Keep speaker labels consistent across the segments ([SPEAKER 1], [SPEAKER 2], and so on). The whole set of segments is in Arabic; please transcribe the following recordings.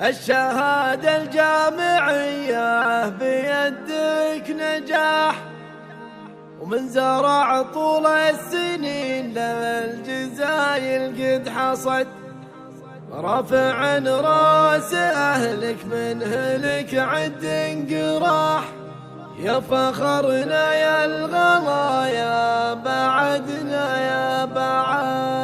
[SPEAKER 1] الشهادة الجامعية بيدك نجاح، ومن زرع طول السنين للجزايل قد حصد، رافع راس أهلك من هلك عد انقراح. يا فخرنا يا الغلايا بعدنا يا بعد،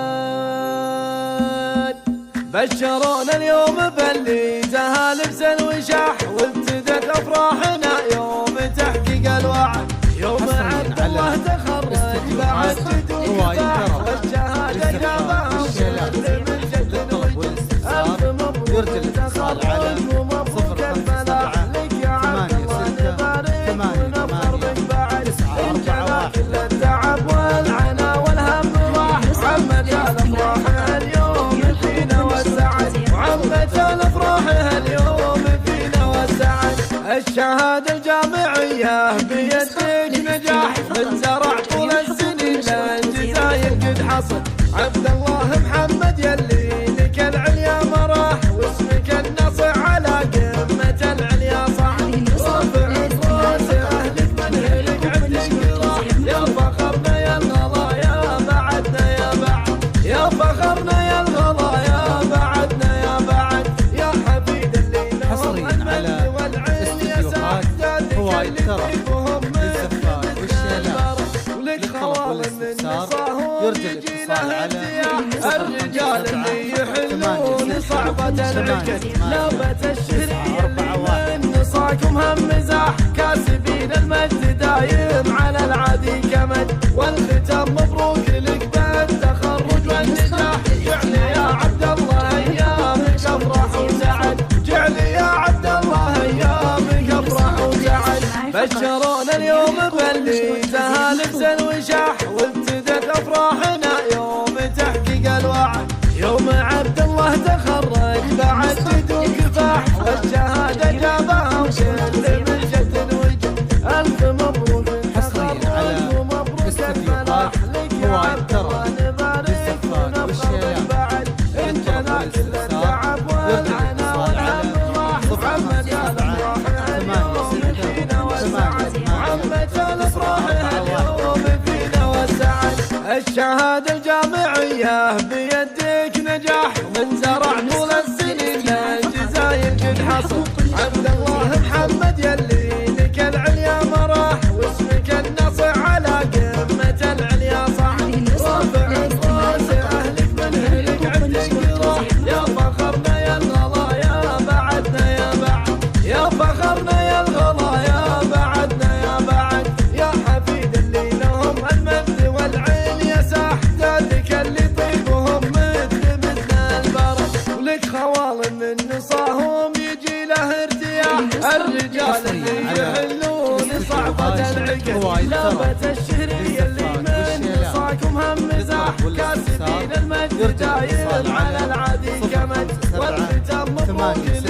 [SPEAKER 1] بشرونا اليوم باللي زها لبس الوشاح، وابتدت افراحنا يوم تحقيق الوعد، يوم عبد الله تخرج بعد جدود كفاح، والشهاده جابها من جد وجد. الف مبروك تخرج ومبروك الفلاح، لك يا عبد الله نبارك ونفخر بك بعد، انجلى كل التعب والعنا والهم راح، عمت الافراح اليوم فينا والسعد، وعمت الافراح اليوم فينا والسعد. الشهادة الجامعية بيدك نجاح، من زرع طول السنين للجزايل قد حصد، عبد الله محمد يلي لك العليا مراح، واسمك النصع على قمة العليا صعد، رافع راس اهلك من هلك عد انقراح. يا فخرنا يا الغلايا بعدنا يا بعد، يا فخرنا يا الغلايا بعدنا يا بعد، يا حفيد اللي لهم المجد والعليا سعد،
[SPEAKER 2] فوايد ترى للزفار والشيلات
[SPEAKER 1] ولك خوالم من نصاهم
[SPEAKER 2] يرجى الاتصال على
[SPEAKER 1] الرجال اللي يحلون صعبة العقد، لابة الشهرية من نصاكم هم مزاح، كاسبين المجد دايم على العادي كمد، والختام مبروك لك بالتخرج والنجاح. جعل يا عبد الله ايامك افراح وسعد، جعل يا عبد الله ايامك افراح وسعد. بشرونا اليوم باللي زها لبس الوشاح، وابتدت افراحنا يوم تحقيق الوعد، يوم عبد الله تخرج بعد جدود كفاح، والشهاده جابها وكل من جد وجد. الف مبروك
[SPEAKER 2] حصريا
[SPEAKER 1] ومبروك الفلاح، لك يا عبد الله نبارك ونفخر بعد، انجلى كل التعب والعنا والهم راح، محمد الافراح اليوم فينا والسعد، عمت الافراح اليوم فينا والسعد. الشهادة الجامعية بيدك نجاح، من زرع طول السنين للجزايل قد حصد، عبد الله محمد يلي لك العليا مراح، واسمك النصع على قمة العليا صعد، رافع راس اهلك من هلك عد انقراح. يا فخرنا يا الغلايا بعدنا يا بعد، يا فخرنا يا الغلايا بعدنا يا بعد، يا حفيد اللي لهم المجد والعليا ساح، ذلك اللي طيبهم مثل البرد، ولك خوالم من نصاهم يجي له ارتياح. الرجال اللي يحلون صعبة العقد، لابة الشهرية اللي من نصاكم هم مزاح، كاسبين المجد دايم على العادي كمد، والختام مبروك